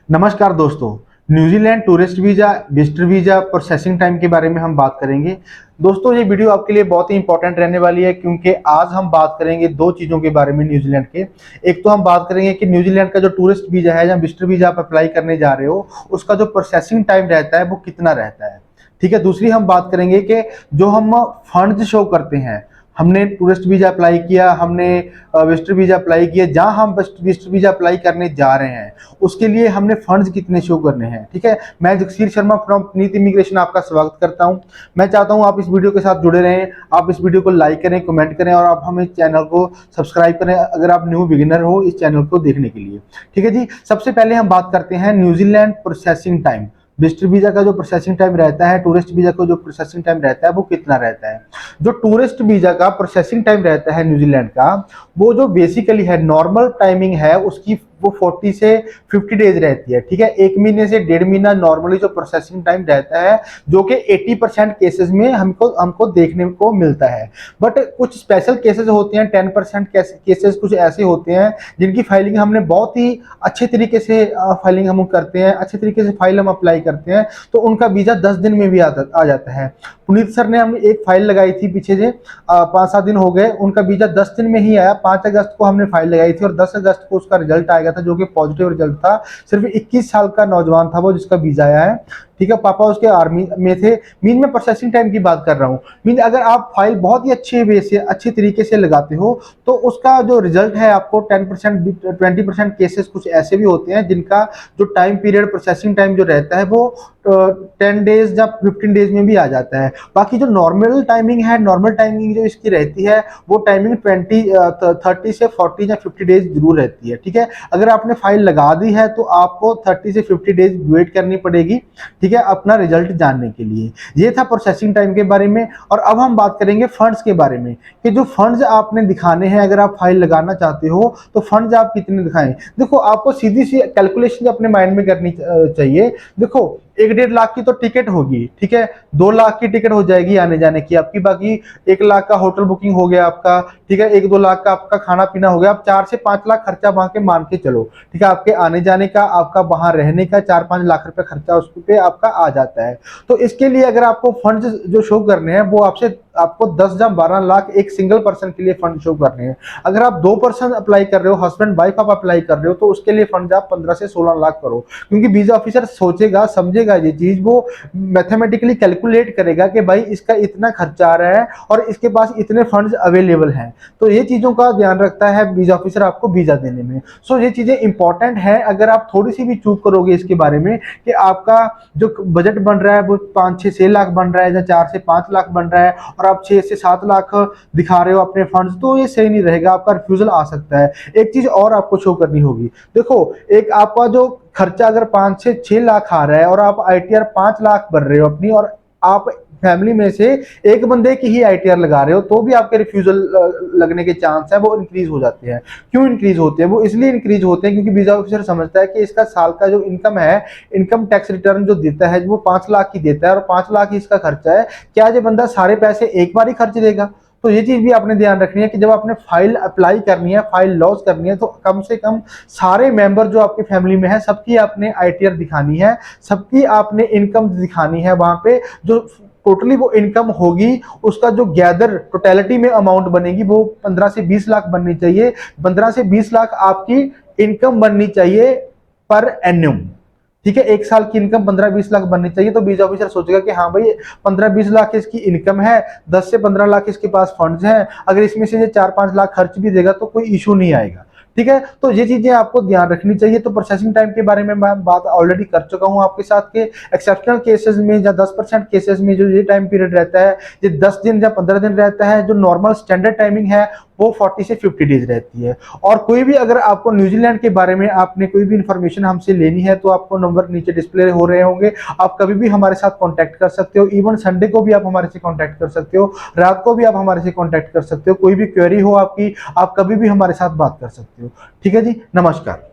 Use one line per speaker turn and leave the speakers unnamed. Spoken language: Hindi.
नमस्कार दोस्तों। New Zealand tourist visa, visitor visa, processing time के बारे में हम बात करेंगे। दोस्तों ये वीडियो आपके लिए बहुत ही इंपॉर्टेंट रहने वाली है क्योंकि आज हम बात करेंगे दो चीज़ों के बारे में न्यूजीलैंड के। एक तो हम बात करेंगे कि न्यूजीलैंड का जो टूरिस्ट वीज़ा है या विजिटर वीज़ा आप अप्लाई करने जा रहे हो, उसका जो प्रोसेसिंग टाइम रहता है वो कितना रहता है। ठीक है। दूसरी हम बात करेंगे कि जो हम फंड्स शो करते हैं, हमने टूरिस्ट वीज़ा अप्लाई किया, हमने विजिटर वीज़ा अप्लाई किया, जहाँ हम विजिटर वीज़ा अप्लाई करने जा रहे हैं उसके लिए हमने फंड्स कितने शो करने हैं। ठीक है। मैं जगसीर शर्मा फ्रॉम पुनीत इमिग्रेशन आपका स्वागत करता हूं। मैं चाहता हूं आप इस वीडियो के साथ जुड़े रहें, आप इस वीडियो को लाइक करें, कमेंट करें और आप हमें चैनल को सब्सक्राइब करें अगर आप न्यू बिगिनर हो इस चैनल को देखने के लिए। ठीक है जी। सबसे पहले हम बात करते हैं New Zealand processing time. Visitor visa का जो प्रोसेसिंग टाइम रहता है, टूरिस्ट वीजा का जो प्रोसेसिंग टाइम रहता है वो कितना रहता है। जो टूरिस्ट वीजा का प्रोसेसिंग टाइम रहता है न्यूजीलैंड का, वो जो बेसिकली है नॉर्मल टाइमिंग है उसकी वो 40 से 50 डेज रहती है। ठीक है। एक महीने से 1.5 महीना नॉर्मली जो प्रोसेसिंग टाइम रहता है, जो कि 80% केसेस में हमको देखने को मिलता है। बट कुछ स्पेशल केसेस होते हैं, 10% केसेस कुछ ऐसे होते हैं जिनकी फाइलिंग हमने बहुत ही अच्छे तरीके से फाइलिंग हम करते हैं, अच्छे तरीके से फाइल हम अप्लाई करते हैं, तो उनका वीजा 10 दिन में भी आ जाता है। पुनीत सर ने हमने एक फाइल लगाई थी पीछे से 5-7 दिन हो गए, उनका वीजा 10 दिन में ही आया। 5 अगस्त को हमने फाइल लगाई थी और 10 अगस्त को उसका रिजल्ट आ गया था, जो कि पॉजिटिव रिजल्ट था। सिर्फ 21 साल का नौजवान था वो जिसका वीजा आया है। ठीक है। पापा उसके आर्मी में थे। मीन में प्रोसेसिंग टाइम की बात कर रहा हूँ। मीन अगर आप फाइल बहुत ही अच्छे वे से, अच्छे तरीके से लगाते हो तो उसका जो रिजल्ट है आपको 10% 20% केसेस कुछ ऐसे भी होते हैं जिनका जो टाइम पीरियड, प्रोसेसिंग टाइम जो रहता है वो 10 डेज या 15 डेज में भी आ जाता है। बाकी जो नॉर्मल टाइमिंग है, नॉर्मल टाइमिंग जो इसकी रहती है वो टाइमिंग 30 से 40 या 50 डेज जरूर रहती है। ठीक है। अगर आपने फाइल लगा दी है तो आपको 30 से 50 डेज वेट करनी पड़ेगी। ठीक है, अपना रिजल्ट जानने के लिए। ये था प्रोसेसिंग टाइम के बारे में। और अब हम बात करेंगे फंड्स के बारे में कि जो फंड्स आपने दिखाने हैं अगर आप फाइल लगाना चाहते हो तो फंड्स आप कितने दिखाएं। देखो आपको सीधी सी कैलकुलेशन अपने माइंड में करनी चाहिए। देखो 1-1.5 लाख की तो टिकट होगी। ठीक है। 2 लाख की टिकट हो जाएगी आने जाने की आपकी, बाकी 1 लाख का होटल बुकिंग हो गया आपका। ठीक है। 1-2 लाख का आपका खाना पीना हो गया। आप 4 से 5 लाख खर्चा वहां के मान के चलो। ठीक है। आपके आने जाने का, आपका वहां रहने का 4-5 लाख रुपए खर्चा उस पे आपका आ जाता है। तो इसके लिए अगर आपको फंड जो शो करने हैं वो आपको 10 या 12 लाख एक सिंगल पर्सन के लिए फंड शो करने हैं। अगर आप 2 पर्सन अप्लाई कर रहे हो, हस्बैंड वाइफ आप अप्लाई कर रहे हो, तो उसके लिए फंड आप 15 से 16 लाख करो। क्योंकि वीजा ऑफिसर सोचेगा, समझेगा ये चीज, वो मैथमेटिकली कैलकुलेट करेगा कि भाई इसका इतना खर्चा आ रहा है और इसके पास इतने फंड्स अवेलेबल हैं। तो ये चीजों का ध्यान रखता है वीजा ऑफिसर आपको वीजा देने में। सो ये चीजें इंपॉर्टेंट है। अगर आप थोड़ी सी भी चूक करोगे इसके बारे में कि आपका जो बजट बन रहा है वो 5-6 लाख बन रहा है या 4 से 5 लाख बन रहा है और आप 6 से 7 लाख दिखा रहे हो अपने फंड्स, तो ये सही नहीं रहेगा, आपका रिफ्यूजल आ सकता है। एक चीज और आपको शो करनी होगी। देखो एक आपका जो खर्चा अगर 5 से 6 लाख आ रहा है और आप आईटीआर 5 लाख भर रहे हो अपनी, और आप फैमिली में से एक बंदे की ही आईटीआर लगा रहे हो, तो भी आपके रिफ्यूजल लगने के चांस है वो इंक्रीज हो जाते हैं। क्यों इंक्रीज होते हैं? वो इसलिए इंक्रीज होते हैं क्योंकि वीजा ऑफिसर समझता है कि इसका साल का जो इनकम है, इनकम टैक्स रिटर्न जो देता है वो 5 लाख की देता है और 5 लाख ही इसका खर्चा है। क्या ये बंदा सारे पैसे एक बार ही खर्च देगा? तो ये चीज भी आपने ध्यान रखनी है कि जब आपने फाइल अप्लाई करनी है, फाइल लॉन्च करनी है, तो कम से कम सारे मेंबर जो आपकी फैमिली में है सबकी आपने आईटीआर दिखानी है, सबकी आपने इनकम दिखानी है। वहां पे जो टोटली वो इनकम होगी उसका जो गैदर टोटलिटी में अमाउंट बनेगी वो 15 से 20 लाख बननी चाहिए। 15 से 20 लाख आपकी इनकम बननी चाहिए पर एन्युम। ठीक है। एक साल की इनकम 15-20 लाख बननी चाहिए। तो वीजा ऑफिसर सोचेगा कि हाँ भाई 15-20 लाख इसकी इनकम है, 10 से 15 लाख इसके पास फंड्स हैं, अगर इसमें से ये 4-5 लाख खर्च भी देगा तो कोई इशू नहीं आएगा। ठीक है। तो ये चीजें आपको ध्यान रखनी चाहिए। तो प्रोसेसिंग टाइम के बारे में मैं बात ऑलरेडी कर चुका हूं आपके साथ के एक्सेप्शनल केसेस में या 10% केसेस में जो ये टाइम पीरियड रहता है, ये 10 दिन या 15 दिन रहता है। जो नॉर्मल स्टैंडर्ड टाइमिंग है वो 40 से 50 डेज रहती है। और कोई भी अगर आपको न्यूजीलैंड के बारे में आपने कोई भी इंफॉर्मेशन हमसे लेनी है तो आपको नंबर नीचे डिस्प्ले हो रहे होंगे, आप कभी भी हमारे साथ कांटेक्ट कर सकते हो। इवन संडे को भी आप हमारे से कांटेक्ट कर सकते हो, रात को भी आप हमारे से कांटेक्ट कर सकते हो। कोई भी क्वेरी हो आपकी, आप कभी भी हमारे साथ बात कर सकते हो। ठीक है जी। नमस्कार।